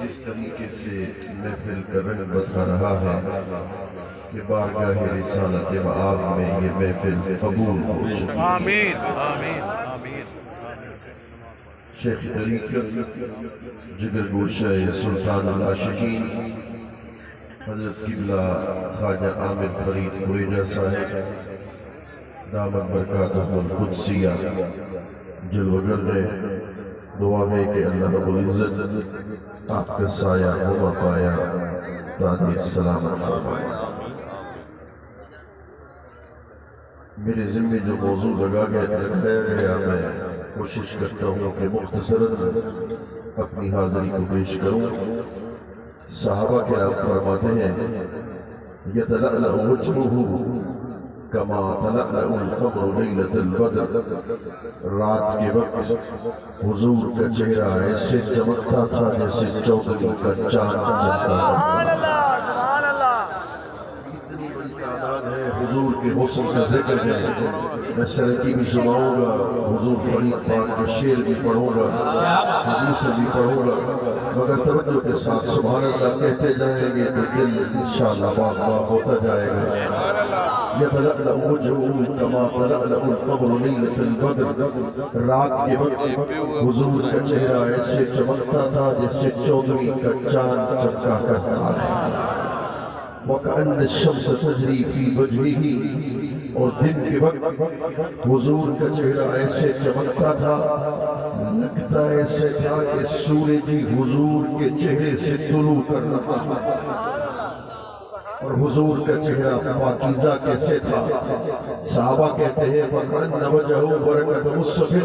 جس طریقے سے محفل کا رنگ بتا رہا ہے کہ بارگاہ رسالت معاذ میں یہ محفل قبول ہو چکی ہے۔ آمین آمین آمین۔ شیخ طریقت جگر گوشہ سلطان العاشقین حضرت قبلہ خواجہ عامر فرید قریجہ صاحب دامت برکاتہ القدسیہ جلوگر میں دعا ہے کہ اللہ رب العزت آپ کا سایہ ہما پایا تاج سلامت فرمائے۔ میرے ذمہ جو موضوع لگایا گیا میں کوشش کرتا ہوں کہ مختصراً اپنی حاضری کو پیش کروں۔ صحابہ کرام فرماتے ہیں یتلألأ وجهه کما تلألأ القمر لیلۃ البدر، رات کے وقت حضور کا چہرہ ایسے چمکتا تھا جیسے چودھری کا چاند چمکتا تھا۔ اتنی بڑی تعداد ہے، حضور کے حسن کا ذکر ہے۔ میں سرکی بھی سناؤں گا، حضور فرید پاک کے شعر بھی پڑھوں گا، حدیث بھی پڑھوں گا، مگر توجہ کے ساتھ سبحان اللہ کہتے جائیں گے تو دل انشاءاللہ باغ باغ ہوتا جائے گا۔ یتلألأ وجهه کما تلألأ القمر لیلۃ البدر، رات کے وقت حضور کا چہرہ ایسے چمکتا تھا جیسے چودھری کا چاند چمکا کرتا تھا۔ وَكَأَنَّ الشَّمْسَ تَجْرِي فِي وَجْهِهِ، اور دن کے وقت حضور کا چہرہ ایسے چمکتا تھا لگتا ایسے تھا کہ سورج حضور کے چہرے سے طلوع کر رہا تھا۔ اور حضور کا چہرہ پاکیزہ کیسے تھا؟ صحابہ کہتے ہیں وَكَأَنَّ وَجْهَهُ بَرَكَةُ مُصْطَفٍ،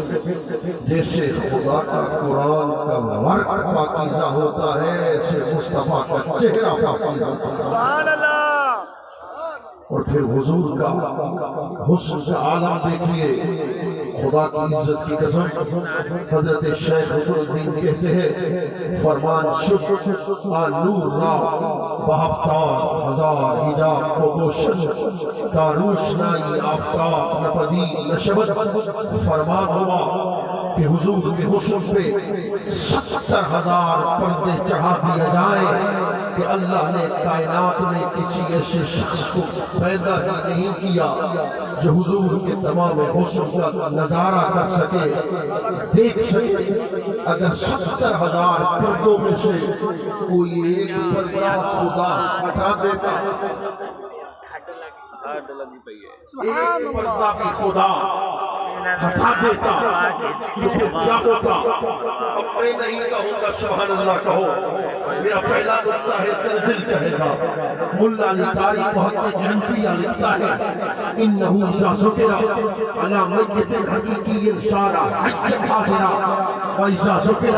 جیسے خدا کا قرآن کا ورق پاکیزہ ہوتا ہے ایسے مصطفیٰ کا چہرہ پاکیزہ تھا۔ اور پھر حضور کا حسن کا عالم دیکھئے، خدا کی عزت کی قسم حضرت شیخ الدین کہتے ہیں فرمان شد آن نور را بہفتار ہزار حجاب کو گوشن تا روشنائی آفتاب نپدید نشبت، فرمان ہوا کہ حضور کے حسن پہ 70,000 پردے چڑھا دیا جائے کہ اللہ نے کائنات میں کسی ایسے شخص کو پیدا ہی نہیں کیا جو حضور کے تمام حسن کا نظارہ کر سکے، دیکھ سکے۔ اگر 70,000 پردوں میں سے کوئی ایک پردہ خدا ہٹا دیتا، ایک پردہ بھی خدا ہٹا دیتا تو پھر کیا ہوتا؟ اب میں نہیں کہوں گا سبحان اللہ کہو، میرا پہلا نقطہ ہے تر دل کہے گا۔ ملا علی قاری محقق حنفیہ لکھتا ہے انہو اذا ذکر علی میت حقیقی سارا حج حاضرہ وَإِذَا ذُكِرَ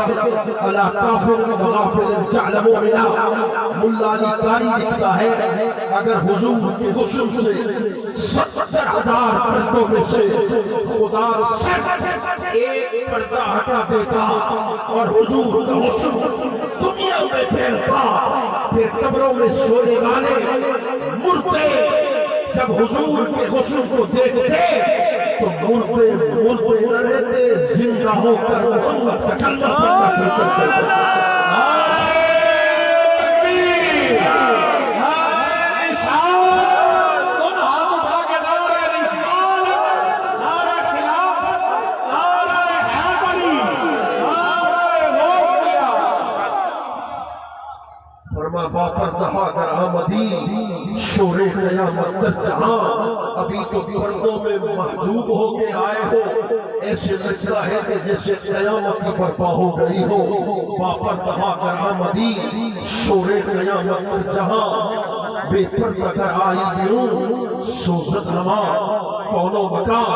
عَلَى كَافِرٍ وَغَافِلٍ جَعْلَ مُؤْمِنًا۔ ملا علی قاری لکھتا ہے اگر حضور کے حسن سے 70,000 پردوں میں سے خدا صرف ایک پردہ ہٹا دیتا اور حضور کا حسن دنیا میں پھیلتا، پھر قبروں میں سونے والے مردے جب حضور کے حسن کو دیکھتے تو مردے نہ رہتے، زندہ ہو کر محمد کا کلمہ پڑھنا شروع کرتے۔ فرما با پردہ کر آمدی شور قیامت در جہاں، ابھی تو پردوں میں محجوب ہو کے آئے ہو، ایسے لگتا ہے کہ جیسے قیامت کی برپا ہو گئی ہو۔ با پردہ کر آمدی شور قیامت در جہاں، بے پردہ کر آئی بیرون سوزت نما کون و مکان۔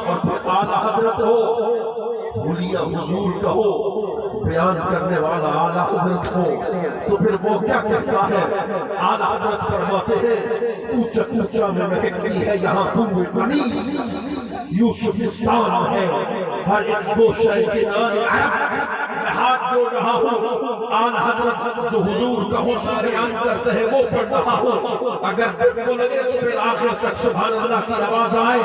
اور پھر اعلیٰ حضرت ہو، بھولیا حضور کہو، بیان کرنے والا اعلیٰ حضرت ہو تو پھر وہ کیا کہتا ہے؟ اعلیٰ حضرت فرماتے ہیں اونچا اونچا میں مہکتی ہے یہاں بوئے قمیص، یوسفستان ہے ہر ایک گوشہ کنارے عرب، ہاتھ جوڑ رہا ہوں، اعلیٰ حضرت جو حضور کا حسن بیان کرتے ہیں وہ پڑھ رہا ہوں، اگر دل کو لگے تو پھر آخر تک سبحان اللہ کی آواز آئے،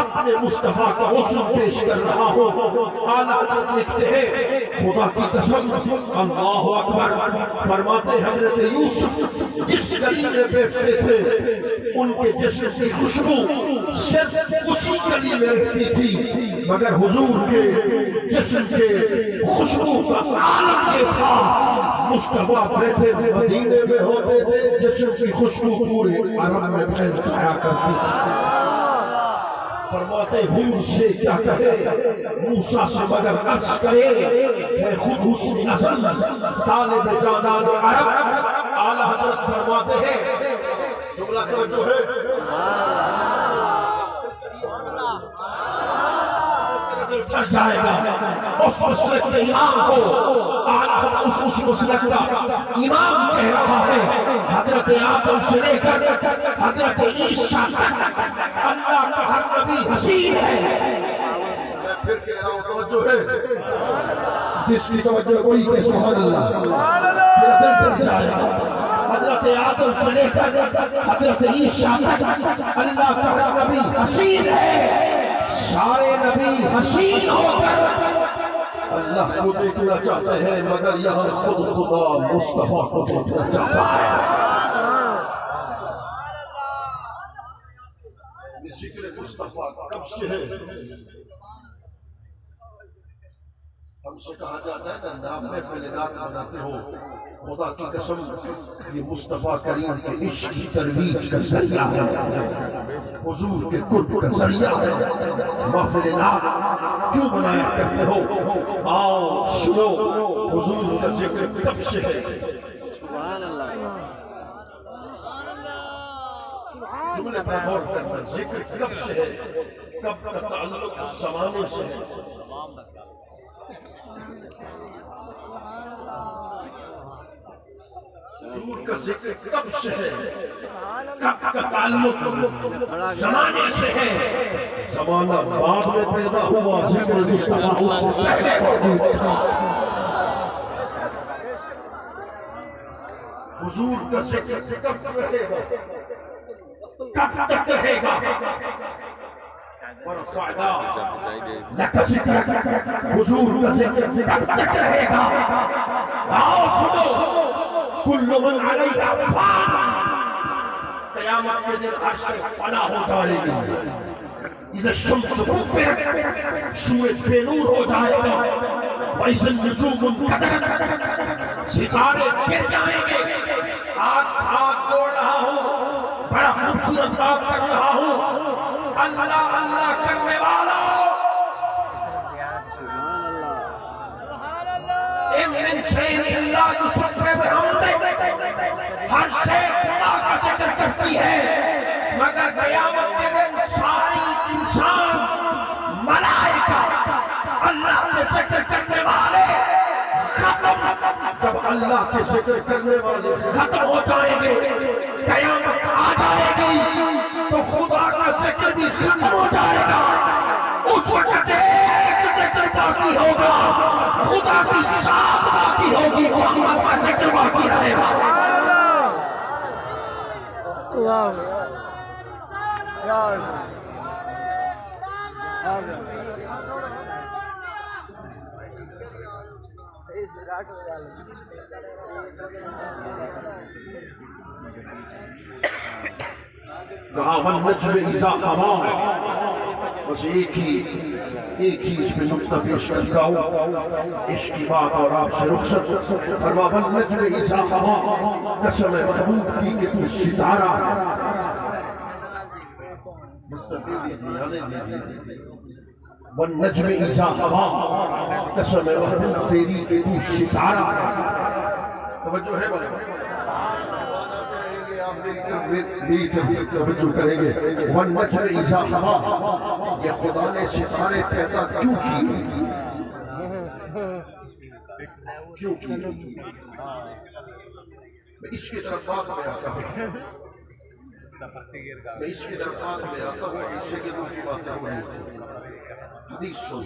اپنے مصطفیٰ کا حسن پیش کر رہا ہوں۔ اعلیٰ حضرت لکھتے ہیں خدا کی قسم اللہ اکبر، فرماتے حضرت یوسف جس گلی میں بیٹھتے تھے ان کے جسم کی خوشبو صرف اسی گلی میں رہتی تھی، مگر حضور کے جسم کے خوشبو کا عالم یہ تھا، مصطفیٰ بیٹھے مدینے میں ہوتے تھے، جسم کی خوشبو پورے عرب میں پھیل جایا کرتی تھی۔ فرماتے حور سے کیا کہے، موسیٰ سے مگر عرض کرے، ہے خود حسن ازل طالب جانان عرب۔ اعلیٰ حضرت فرماتے ہیں جملہ توجہ ہے، چڑھ جائے گا اس مسلک کے امام کو، اس مسلک کا امام کہہ رہا ہے حضرت آدم سے لے کر حضرت عیسیٰ تک اللہ کا ہر نبی حسین ہے۔ میں پھر کہہ رہا ہوں توجہ ہے، جس کی توجہ کوئی کہ سبحان اللہ، میرا دل چڑھ جائے گا۔ حضرت آدم سے لے کر حضرت عیسیٰ تک اللہ کا ہر نبی حسین ہے، سارے نبی حسین ہو کر اللہ کو دیکھنا چاہتے ہیں، مگر یہاں خود خدا مصطفیٰ کو دیکھنا چاہتا ہے۔ یہ ذکر مصطفیٰ کب سے ہے؟ ہم سے کہا جاتا ہے نا نام میں فلنات بناتے ہو، خدا کی قسم یہ مصطفیٰ کریم کے عشق کی ترویج کا ذریعہ ہے، حضور کے قرب کا ذریعہ ہے۔ محفل نعت کیوں بنایا کرتے ہو؟ آؤ سنو حضور کا ذکر کب سے ہے؟ جملے پر غور کرنا، ذکر کب سے ہے؟ کب کا تعلق زمانے سے ہے؟ حضور کا ذکر کب سے ہے؟ کب کا تعلق زمانے سے ہے؟ زمانہ بعد میں پیدا ہوا، ذکر مصطفیٰ اس سے پہلے موجود تھا۔ حضور کا ذکر کب رہے گا؟ کب تک رہے گا؟ ورفعنا لک ذکرک، حضور کا ذکر کب تک رہے گا؟ آؤ سنو، کل من علیہا فان، قیامت کے دن عرش فنا ہو جائے گی، اذا الشمس کورت، سورج بے نور ہو جائے گا، وَإِذَا النُّجُومُ انْكَدَرَتْ، ستارے گر جائیں گے۔ ہاتھ جوڑ رہا ہوں، بڑا خوبصورت بات کر رہا ہوں، اللہ اللہ کرنے والا من شيء الا يسبح بحمده، ہر شے خدا کا ذکر کرتی ہے، مگر قیامت کے دن ساری انسان ملائکہ اللہ کے ذکر کرنے والے ختم، جب اللہ کے ذکر کرنے والے ختم ہو جائیں گے، قیامت آ جائے گی تو خدا کا ذکر بھی ختم ہو جائے گا، اس وقت ایک ذکر باقی ہوگا، خدا کی ذات باقی ہوگی، محمد کا ذکر باقی رہے گا۔ کہا والنجم اذا ہوا، بس ایک ہی اس پہ نقطہ پیش کرتا ہوں، عشق کی بات اور آپ سے رخصت۔ فرما والنجم اذا ہوا، قسم محبوب کی کہ تو ستارہ ہے، والنجم اذا ہوا، قسم محبوب تیری کہ تو ستارہ ہے۔ توجہ ہے بھائی، میری طرف توجہ کریں گے۔ والنجم اذا ہوا، یہ خدا نے ستارے پیدا کیوں کی؟ کیوں کی؟ میں اس کی طرف بات میں آتا ہوں۔ میں اس کے درخواست میں آتا ہوں عیسیٰ کے دل کی باتیں ہو رہی تھی حدیث سن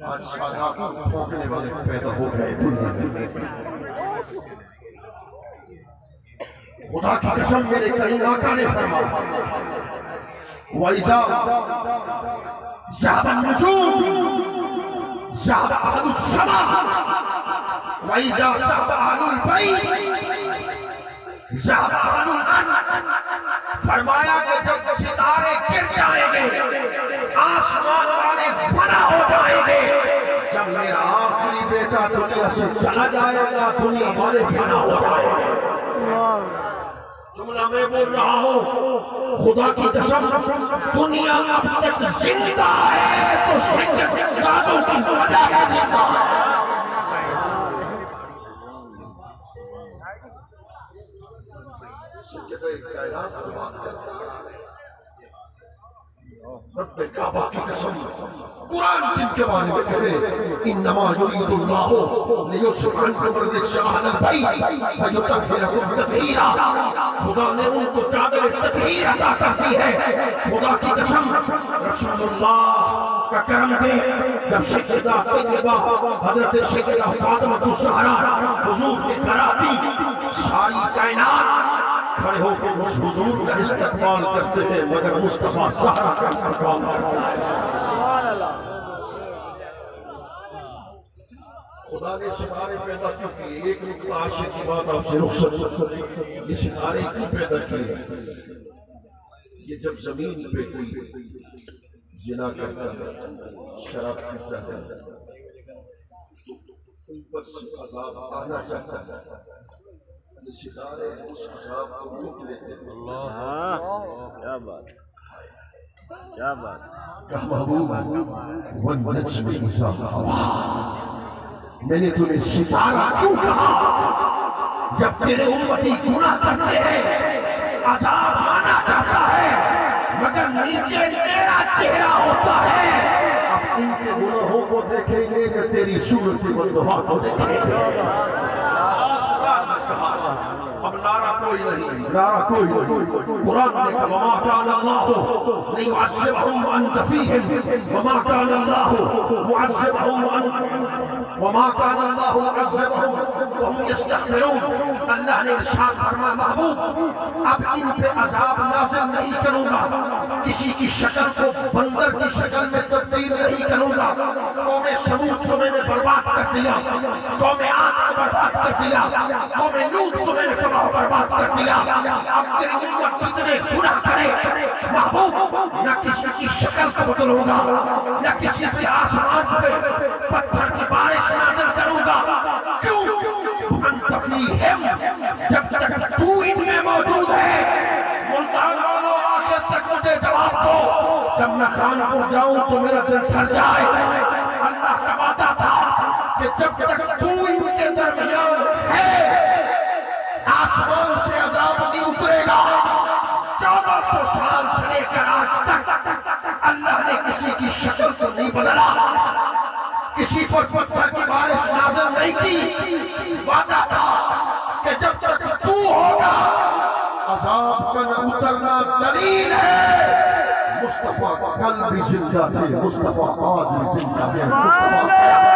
آج سادات پھونکنے والے پیدا ہو گئے دنیا میں خدا کی قسم میرے کریم آقا نے فرمایا وَإِذَا ذَهَبَ النُّجُومُ ذَهَبَ أَهْلُ السَّمَاءِ وَإِذَا ذَهَبَ أَهْلُ الْبَيْتِ ذَهَبَ أَهْلُ الْأَرْضِ فرمایا کہ جب ستارے گر جائیں گے آسمان والے فنا ہو جائیں گے جب میرا آخری بیٹا دنیا سے چلا جائے گا دنیا والے فنا ہو جائیں گے جملہ میں بول رہا ہوں خدا کی قسم دنیا اب تک زندہ ہے تو سید زادوں کی وجہ سے زندہ ہے سید کائنات کی بات کرتا ہے رب کعبہ کی قسم قرآن جن کے بارے میں کہے انما یرید اللہ لیذہب عنکم الرجس اہل البیت ویطہرکم تطہیرا خدا نے ان کو چادر تطہیر عطا کر دی ہے خدا کی قسم رسول اللہ کا کرم دے جب سیدہ طیبہ حضرت سیدہ فاطمہ الزہرا حضور نے کرا دی ساری کائنات کھڑے ہو کے اس حضور کا استقبال کرتے ہیں مگر مصطفیٰ زہرا کا استقبال کرتے ہیں خدا نے ستارے پیدا کیوں کیے ایک نکتہ عاشق کی بات آپ سے رخصت یہ ستارے کیوں پیدا کیے یہ جب زمین پہ کوئی زنا کرتا ہے شراب پیتا ہے تو اوپر سے عذاب آنا چاہتا ہے یہ ستارے اس عذاب کو روک لیتے ہیں کیا بات کیا بات کہا محبوب والنجم اذا ہوا میں نے تمہیں ستارہ کیوں کہا جب تیرے امتی گناہ کرتے ہیں عذاب آنا چاہتا ہے مگر نیچے تیرا چہرہ ہوتا ہے اب ان کے گناہوں کو دیکھیں گے یا تیری صورت بندہا کو دیکھیں گے اب نعرہ کوئی نہیں نعرہ کوئی نہیں قرآن نے کہا وما کان اللہ لیعذبہم وانت فیہم وما کان اللہ معذبہم وما کان اللہ معذبہم وہم یستغفرون اللہ نے ارشاد فرمایا محبوب اب ان پہ عذاب نازل نہیں کروں گا کسی کی شکل کو بندر کی شکل میں تبدیل نہیں کروں گا قوم سمود کو میں نے برباد کر دیا قوم عاد کو برباد کر دیا قوم لوط کو میں نے تباہ برباد کر دیا اب تیری امت کتنے گناہ کرے محبوب نہ کسی کی شکل کو بدلوں گا نہ کسی سے آسمان پہ پتھر کی بارش نازل کروں گا کیوں انت فیہم جب تک تو ان میں موجود ہے ملتان والوں آخر تک مجھے جواب دو جب میں خانپور جاؤں تو میرا دل ٹھر جائے اللہ کا وعدہ تھا کہ جب تک تو ان کے درمیان ہے آسمان سے عذاب نہیں اترے گا 1400 سال سے لے کر آج تک اللہ نے کسی کی شکل کو نہیں بدلا کسی پر پتھر کی بارش نازل نہیں کی وعدہ تھا کہ جب تک تو ہوگا عذاب کا نہ اترنا دلیل ہے مصطفیٰ کل بھی زندہ تھے مصطفیٰ آج بھی زندہ ہے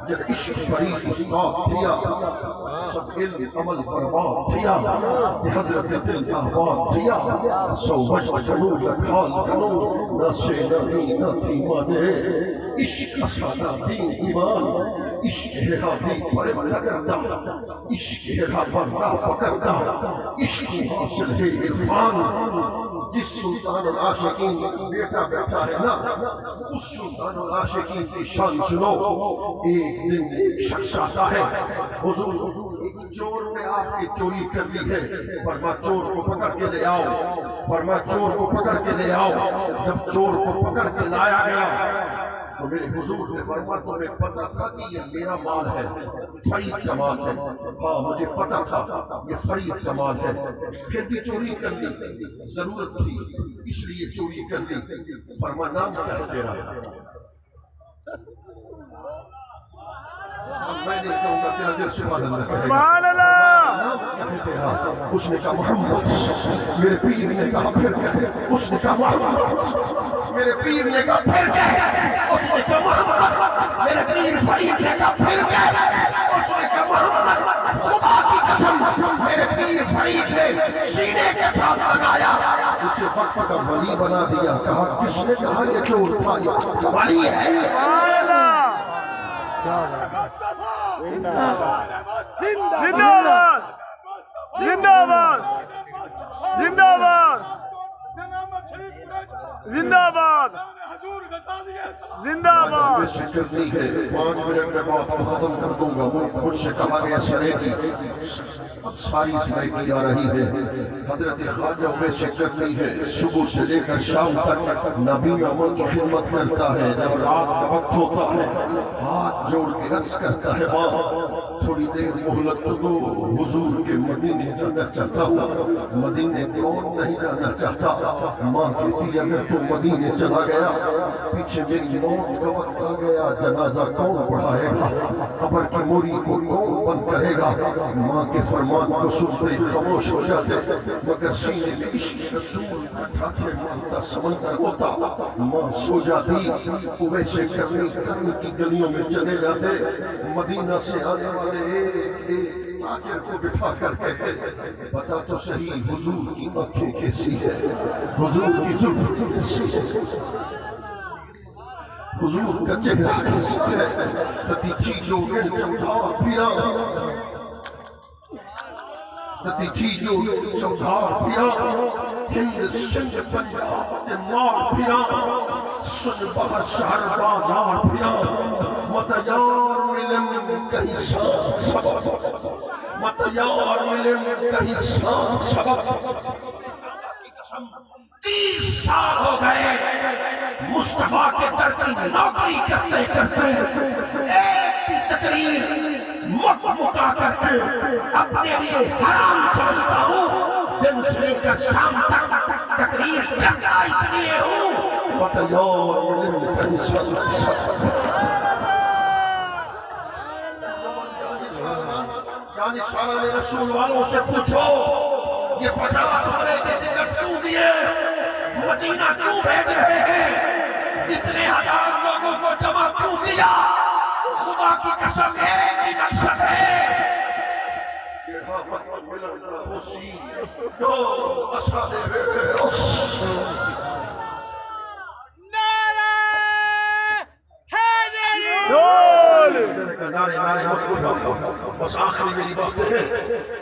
جب عشق فرید استاد تھیا سب علم عمل برباد تھیا حضرت دل احباب تھیا سو وجد کنو لکھال کنو نہ سے نبی نہ تھی مانے عشق اسانا دین ایمان عشق ہے حابی پر لگردا عشق ہے حابر رافع کردا عشق حاصل ہے عرفان جس سلطان العاشقین بیٹا بیٹھا ہے نا اس سلطان العاشقین کی شان سنو ایک دن ایک شخص آتا ہے حضور ایک چور نے آپ کی چوری کر لی ہے فرما چور کو پکڑ کے لے آؤ فرما چور کو پکڑ کے لے آؤ جب چور کو پکڑ کے لایا گیا تو میرے حضور نے فرمایا تمہیں پتا تھا کہ یہ میرا مال ہے فرید کا مال ہے ہاں مجھے پتا تھا یہ فرید کا مال ہے پھر بھی چوری کر لی ضرورت تھی اس لیے چوری کر لی فرمایا نام کیا ہے تیرا میں نہیں کہوں گا تیرا دل سبحان اللہ کہے گا سبحان اللہ نام کیا ہے تیرا اس نے کہا محمد میرے پیر نے کہا پھر کہے اس نے کہا محمد میرے پیر نے کہا پھر کہے اس نے کہا محمد میرے پیر فرید نے کہا پھر کہے اس نے کہا محمد خدا کی قسم میرے پیر فرید نے سینے کے ساتھ لگایا اسے وقت کا ولی بنا دیا کہا کس نے کہا یہ چور تھا یہ ولی ہے سبحان اللہ زندہ باد زندہ باد زندہ باد زندہ باد زندہ باد میں سے کرنی ہے 5 منٹ میں بات کو ختم کر دوں گا مجھ سے کہا گیا سرے کی اب ساری سرے کی آ رہی ہے حضرت خواجہ میں سے کرنی ہے صبح سے لے کر شام تک نبی محمد کی خدمت کرتا ہے جب رات کا وقت ہوتا ہے ہاتھ جوڑ کے عرض کرتا ہے ماں تھوڑی دیر مہلت تو دو حضور کے مدینے جانا چاہتا ہوں مدینے کون نہیں جانا چاہتا ماں کہتی اگر تو مدینے چلا گیا پیچھے میری موت کا وقت آ گیا جنازہ کون پڑھائے گا قبر کی موری کو کون بند کرے گا ماں کے فرمان کو سنتے ہی خاموش ہو جاتے مگر سینے میں عشق رسول اٹھا کے مانتا سمندر ہوتا ماں سو جاتی ویسے کرنی کرن کی گلیوں میں چلے جاتے مدینہ سے آنے والے ایک ایک تاجر کو بٹھا کر کہتے بتا تو صحیح حضور کی آنکھیں کیسی ہے حضور کی زلف کیسی ہے حضور کا چہرہ کیسا ہے تتی چیزوں کے چوتھار پھرا تتی چیزوں کے چوتھار پھرا ہند سندھ پنجاب مار پھرا سن بہر شہر بازار پھرا متیار ملم کہیں شام سبب متیار ملم کہیں شام سبب 30 سال ہو گئے مصطفیٰ کے در کی نوکری کرتے کرتے ایک بھی تقریر مکہ کر کے اپنے لیے حرام سمجھتا ہوں دن سے لے کر شام تک تقریر کرتا اس لیے ہوں متیار ملم کہیں شام سبب جانشارہ نے رسول والوں سے پوچھو یہ 50 برے کے ٹکٹ کیوں دیے مدینہ کیوں بھیج رہے ہیں اتنے ہزار لوگوں کو جمع کیوں کیا خدا کی قسم ہے کہ مقصد ہے کیڑا وقت ملتا ہوسی جو اسادے بیٹھے اس بس آخری میری بات ہے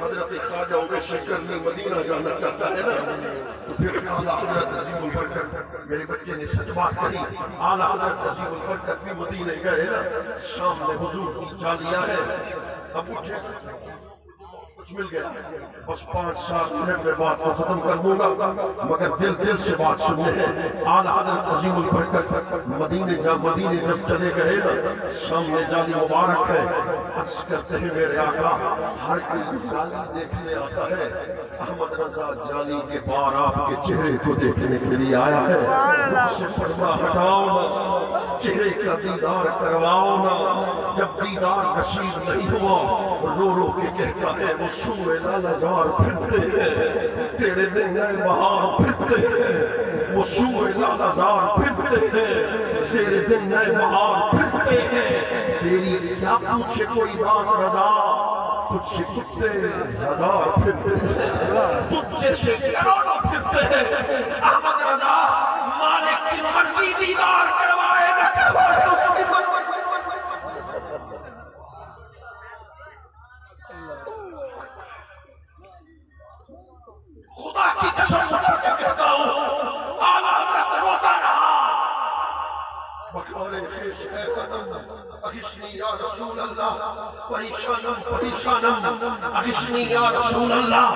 حضرت خواجہ اویس کرنی مدینہ جانا چاہتا ہے نا تو پھر اعلیٰ حضرت عظیم البرکت میرے بچے نے سچ بات کہی اعلیٰ حضرت عظیم البرکت بھی مدینہ گئے نا سامنے حضور کی جالیہ ہے اب اٹھے کچھ مل گیا بس 5-7 منٹ میں بات کو ختم کر دوں گا مگر دل سے بات سننے ہیں اعلیٰ حضرت عظیم البرکت مدینے جب چلے گئے نا سامنے جالی مبارک ہے عرض کرتے ہیں میرے آقا ہر کوئی جالی دیکھنے آتا ہے احمد رضا جالی کے پار آپ کے چہرے کو دیکھنے کے لیے آیا ہے اس سے پردہ ہٹاؤ نا چہرے کا دیدار کرواؤ نا جب دیدار نصیب نہیں ہوا رو رو کے کہتا ہے وہ سوئے لالزار پھرتے ہیں تیرے دن نئے بہار پھرتے ہیں وہ سوئے لالزار پھرتے ہیں تیرے دن نئے بہار پھرتے ہیں تیری کیا پوچھے کوئی بات رضا تجھ سے کتے ہزار پھرتے ہیں تجھ جیسے کروڑوں پھرتے ہیں احمد رضا مالک کی مرضی دیدار کروائے نہ کروائے اس کی مرضی خدا کی قسم اٹھا کے کہتا ہوں اعلیٰ حضرت روتا رہا بکارے خیش ہے قدم اغثنی یا رسول اللہ پریشانم اغثنی یا رسول اللہ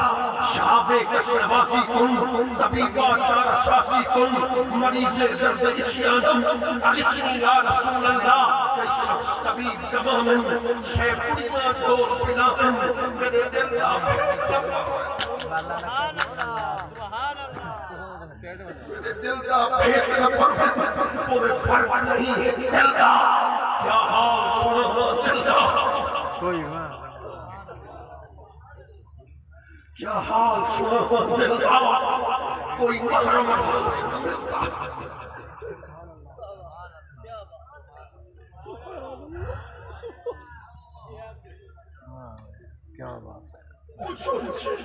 شہاب کشر بازی کن طبیبہ چار سازی کن مریض درد اسیانم اغثنی یا رسول اللہ کئی شخص طبیب تمامن سے پڑیاں دور پلامن میرے دل کا دل کا بھیت نہ پر کوئی فرق نہیں ہے دل کا کیا حال سنا دل کا کیا حال سنا دل کا کوئی محرم آواز نہ ملتا کیا بات ہے پوچھو مجھے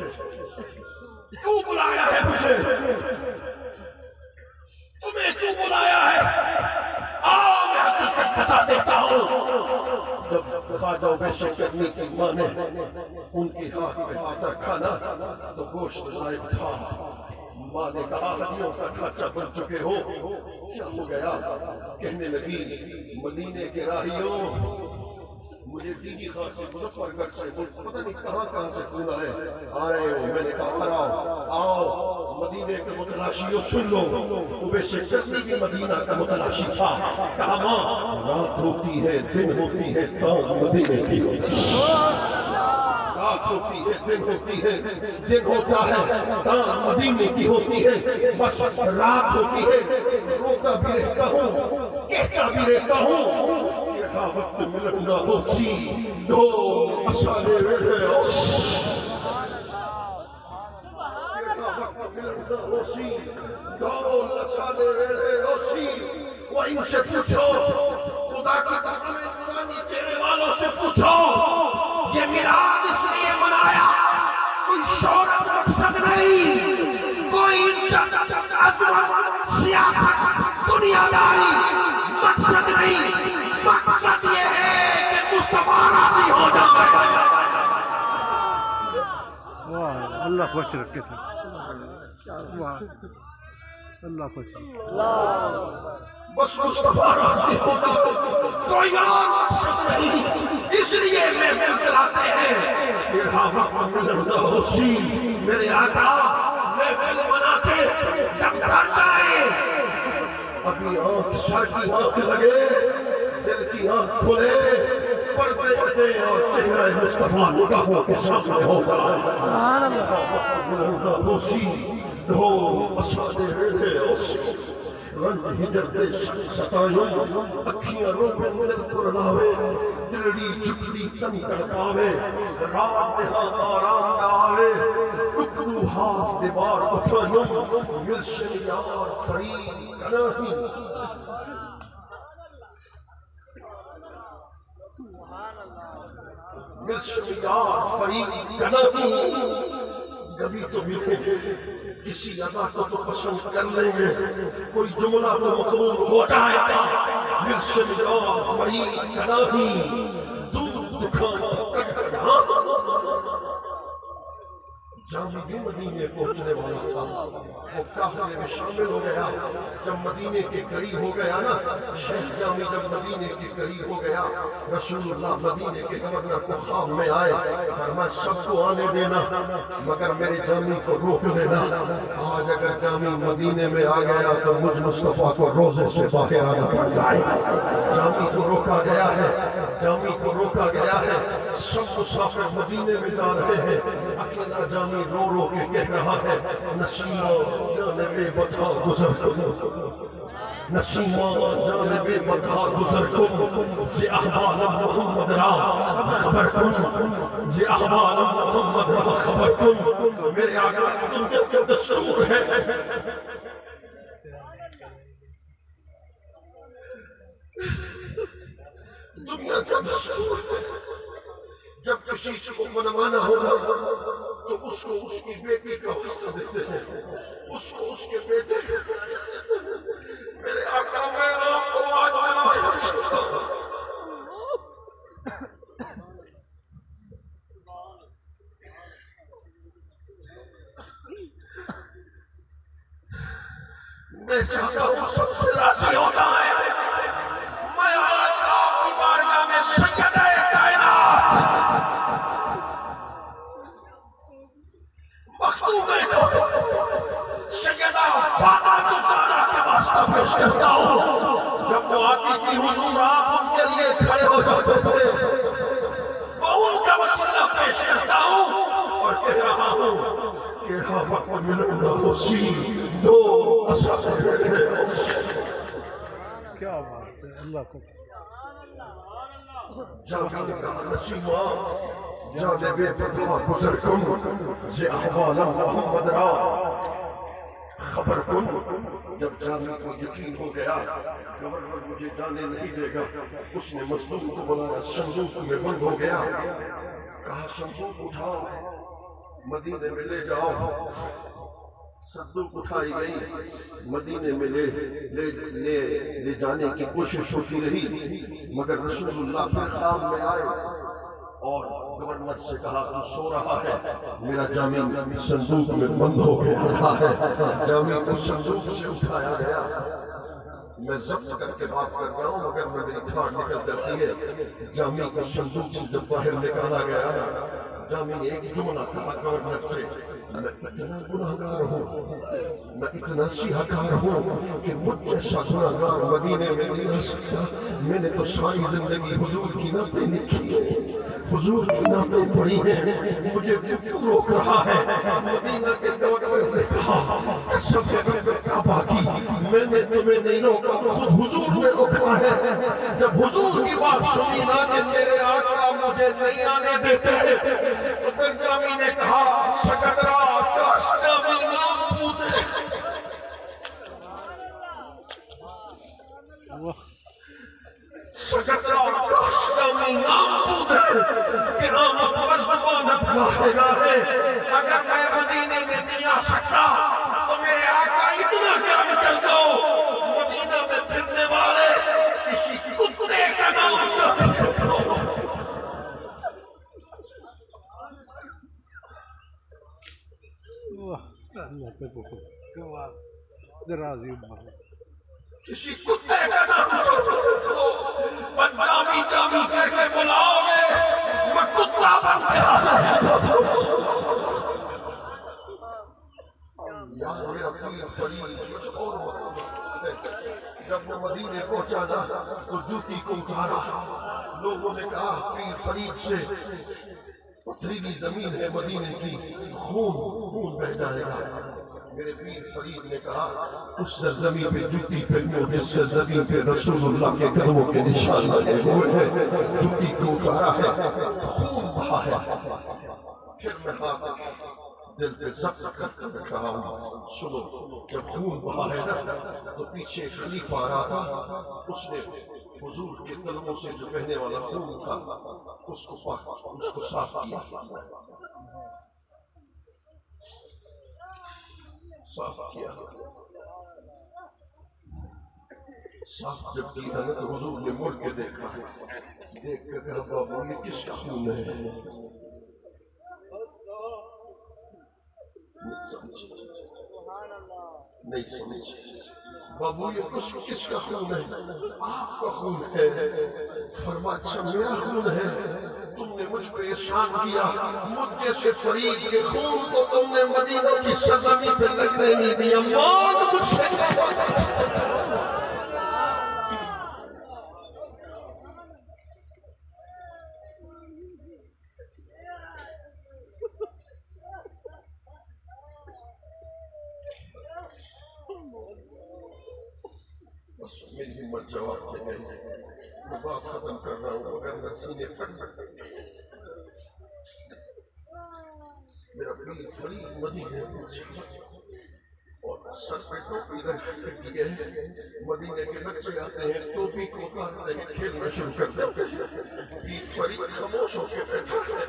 کیوں بلایا ہے مجھے تمہیں کیوں بلایا ہے آؤ میں حقیقت بتا دیتا ہوں جب خواجہ ویشے کرنی کی ماں نے ان کے ہاتھ میں ہاتھ رکھا نا تو گوشت غائب تھا ماں نے کہا ہڈیوں کا ڈھانچہ بن چکے ہو کیا ہو گیا کہنے لگی مدینے کے راہیوں مجھے ڈی جی خان سے مظفر گڑھ سے پتہ نہیں کہاں سے فون آئے آ رہے ہو میں نے کہا آؤ مدینے کے متلاشیوں سن لو ویسے چٹنی کی مدینہ کا متلاشی تھا کہا ماں رات ہوتی ہے دن ہوتی ہے تان مدینے کی ہوتی ہے رات ہوتی ہے دن ہوتی ہے دن ہوتا ہے تان مدینے کی ہوتی ہے بس رات ہوتی ہے روتا بھی رہتا ہوں کہتا بھی رہتا ہوں وقت ملنا ہوتی دو مسالے ویڑے وقت ملنا ہوتی دو مسالے ویڑے وہ ان سے پوچھو خدا کی قسم نورانی چہرے والوں سے پوچھو یہ میلاد اس لیے منایا کوئی شہرت مقصد نہیں کوئی عزت عظمت سیاست دنیا داری مقصد نہیں مقصد یہ ہے کہ مصطفیٰ راضی ہو جائے واہ اللہ کو اچھ رکھے تھے واہ اللہ کو اچھ بس مصطفیٰ راضی ہو جائے کوئی اور مقصد نہیں اس لیے محفل کراتے ہیں پھر وقت ملنا ہوتی میرے آقا محفل بنا کے جب گھر جائے ابھی آنکھ سر کی آنکھ لگے دل کی آنکھ کھلے پردے ہٹے اور چہرہ مصطفیٰ نگاہوں کے سامنے ہوگا ملنا ہوسی دو مسالے ریڑے اوسی رنگ ہجر دے ستائیوں اکھیاں روپے دل پر لاوے دلڑی چکڑی تن تڑپاوے رات نہا آرام آوے رکنو ہاتھ دیوار اٹھائیوں ملشن یار فرید کناہی ملشمیار فرید کناہی کبھی تو ملیں گے کسی ادا کو تو پسند کر لیں گے کوئی جملہ تو مقبول ہو جائے گا ملشمیار فرید کناہی دودھ دکھانا کٹڑا جامی بھی مدینے پہنچنے والا تھا وہ قافلے میں شامل ہو گیا جب مدینے کے قریب ہو گیا نا شیخ جامی جب مدینے کے قریب ہو گیا رسول اللہ مدینے کے گورنر کو خواب میں آئے فرمایا سب کو آنے دینا مگر میرے جامی کو روک لینا آج اگر جامی مدینے میں آ گیا تو مجھ مصطفیٰ کو روزے سے باہر آنا پڑ جائے جامی کو روکا گیا ہے جامی کو روکا گیا ہے سب مسافر مدینے میں جا رہے ہیں اکیلا جامی رو رو کے کہہ رہا ہے نسیمہ جانب بطا گزر کن نسیمہ جانب بطا گزر کن زی احوال محمد را خبر کن زی احوال محمد را خبر کن میرے آقا دنیا کا دستور ہے دنیا کا دستور ہے جب کسی کو منوانا ہوگا تو اس کو اس کی بیٹی کا واسطہ دیتے ہیں اس کو اس کے بیٹے کا میرے آقا میں آپ کو آج منوانا چاہتا ہوں میں چاہتا ہوں سب سے راضی ہو جائے میں آج آپ کی بارگاہ میں سیدہ کائنات مخدومے کو سیدہ فاطمہ زہرا کے واسطہ پیش کرتا ہوں جب وہ آتی تھی حضور آپ ان کے لیے کھڑے ہو جاتے تھے میں ان کا وسیلہ پیش کرتا ہوں اور کہہ رہا ہوں کیڑا وقت ملنا ہوسی دو کیا بات ہے اللہ کو جامی نے کہا نسیمہ جانب پتہ گزر کن ز احوال محمد را خبر کن. جب جامی کو یقین ہو گیا گورنر مجھے جانے نہیں دے گا، اس نے مظلوم کو بلایا، صندوق میں بند ہو گیا. کہا صندوق اٹھاؤ مدینے میں لے جاؤ. صندوق اٹھائی گئی، مدینے میں لے جانے کی کوشش ہوتی رہی، مگر رسول اللہ پھر خواب میں آئے اور گورنر سے کہا تو سو رہا ہے، میرا جامی صندوق میں بند ہو گیا ہے. جامی کو صندوق سے اٹھایا گیا. میں ضبط کر کے بات کر رہا ہوں مگر میں میری ٹھاٹ نکل جاتی ہے. جامی کو صندوق سے جب باہر نکالا گیا، جامی نے ایک جملہ کہا گورنر سے، میں اتنا گناہگار ہوں، میں اتنا سیاہکار ہوں کہ مجھ جیسا گناہگار مدینے میں نہیں آ سکتا. میں نے تو ساری زندگی حضور کی نعتیں لکھی ہیں، حضور کی نعتیں پڑھی ہیں، مجھے کیوں روک رہا ہے؟ مدینہ کے گورنر نے کہا قسم ہے رب کعبہ کی میں نے تمہیں نہیں روکا، خود حضور نے روکا ہے. جب حضور کی بات سنی نا کہ میرے آقا مجھے نہیں آنے دیتے، تو پھر جامی نے کہا سکندرا کاش جامی نام پوتے. سکندرا کاش جامی نام پوتے کہ آمد پر زبانت لاہے ہے. اگر میں مدینے میں نہیں آ سکتا تو میرے آقا اتنا کرم کر دو مدینہ میں پھرنے والے کسی کتے کا نام چاہتے ہو. اللہ پہ درازی عمر کسی کتے کا نام چاہتے ہو. جامی جامی کر کے بلاؤ گے میں کتا بن کے آ سکتا ہوں. یار میرا پیر فرید کچھ اور مقام ہے. جب وہ مدینے پہنچا نا تو جوتی کو اتارا. لوگوں نے کہا پیر فرید سے پتھریلی زمین ہے مدینے کی، خون بہ جائے گا. میرے پیر فرید نے کہا اس سرزمین پہ جوتی پہنو جس سرزمین پہ رسول اللہ کے قدموں کے نشان لگے ہوئے ہیں. جوتی کو اتارا ہے، خون بہا ہے. پھر میں ہاتھ دل پہ ضبط کر کے رکھ رہا ہوں. سنو جب خون بہا ہے نا تو پیچھے خلیفہ آ رہا تھا، اس نے حضور کے قدموں سے جو بہنے والا خون تھا اس کو صاف کیا. صاف جب کیا نا تو حضور نے مڑ کے دیکھا، دیکھ کر کہا بابا یہ کس کا خون ہے؟ نہیں سمجھ بابو یہ کس کا خون ہے؟ آپ کا خون ہے. فرمایا اچھا میرا خون ہے، تم نے مجھ پہ احسان کیا، مجھ جیسے فرید کے خون کو تم نے مدینہ کی سرزمین پہ لگنے نہیں دیا. مانگ مجھ سے بس میری ہمت جواب دے گئی. میں بات ختم کر رہا ہوں مگر میں سینے پھٹ میرا پیر فرید مدینے پہنچا اور سر پہ ٹوپی رکھ لیے. مدینے کے بچے آتے ہیں ٹوپی کو اتارتے ہیں، کھیلنا شروع کر دیتے ہیں. پیر فرید خاموش ہو کے بیٹھا ہے.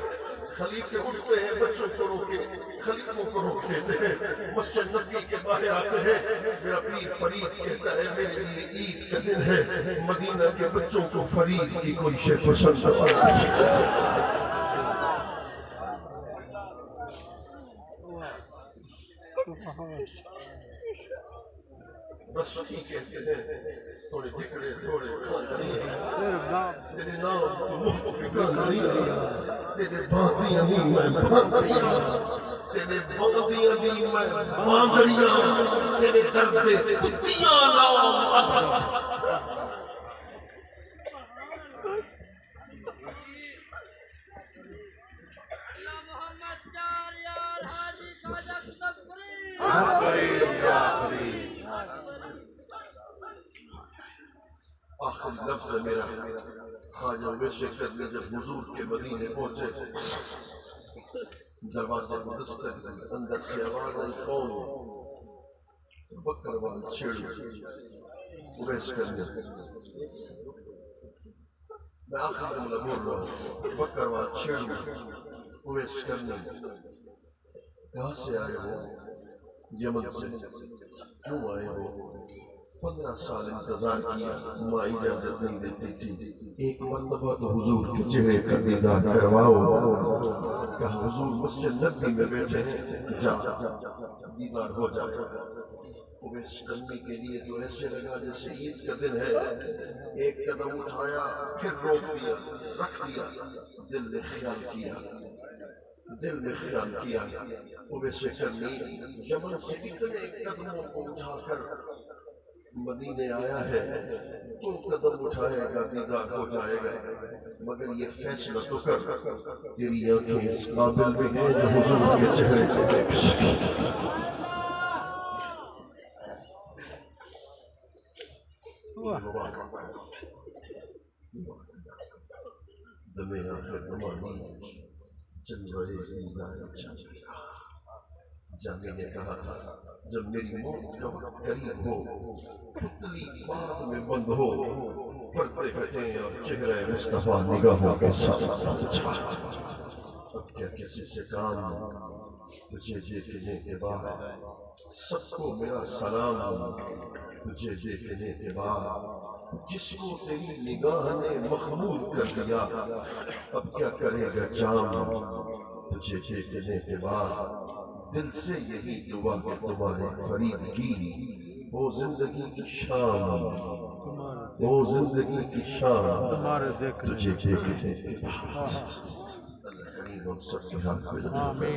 خلیفے اٹھتے ہیں بچوں کو روکے، خلیفوں کو روک دیتے ہیں. مسجد نبی کے باہر آتے ہیں. میرا پیر فرید کہتا ہے میرے لیے عید کا دن ہے، مدینہ کے بچوں کو فرید کی کوئی شے پسند نہیں. بس وہی کہتے ہیں تھوڑے ذکرے تھوڑے تیرے نام تو مفت فکر نہیں، تیرے باندیاں نہیں میں باندیاں، تیرے باندیاں نہیں میں باندیاں، تیرے درد کتیاں نام. آخری لفظ ہے میرا خواجہ ویسے کرنے جب حضور کے مدینے پہنچے دروازے کو دستک دی، اندر سے آواز آئی کون؟ بکروال چھیڑ اویس کرنے میں آخر جملہ بول رہا ہوں، بکروال چھیڑ اویس کرنے کہاں سے آئے ہو؟ یمن سے۔ کیوں آئے ہو؟ 15 سال انتظار کیا، ماں اجازت نہیں دیتی تھی، ایک مرتبہ تو حضور کے چہرے کا دیدار کرواؤ۔ کہا حضور مسجد نبوی میں بیٹھے ہیں، جا دیدار ہو جائے۔ اویس کرنے کے لیے تو ایسے لگا جیسے عید کا دن ہے، ایک قدم اٹھایا پھر روک دیا، رکھ دیا، دل میں خیال کیا اویس کرنی یمن سے اتنے قدموں کو اٹھا کر مدینے آیا ہے، 2 قدم اٹھائے گا دیدار ہو جائے گا، مگر یہ فیصلہ تو کر، تیری آنکھیں اس قابل بھی ہیں جو حضور کے چہرے کو دیکھ سکیں۔ دمِ آخر نمانی چنوائے دیدار چاہیے۔ جامی نے کہا تھا جب میری موت کا وقت قریب ہو، پتلی بعد میں بند ہو، پردے ہٹیں اور چہرہ مصطفیٰ نگاہوں کے ساتھ چھا۔ اب کیا کسی سے کام، تجھے دیکھنے کے بعد سب کو میرا سلام، تجھے دیکھنے کے بعد جس کو تیری نگاہ نے مخمور کر دیا، اب کیا کرے گا جام، تجھے دیکھنے کے بعد دل سے یہی دعا کہ تمہارے فرید کی وہ زندگی کی شام، وہ زندگی کی شام تجھے دیکھنے کے بعد۔ اللہ کریم ہم سب کے حق میں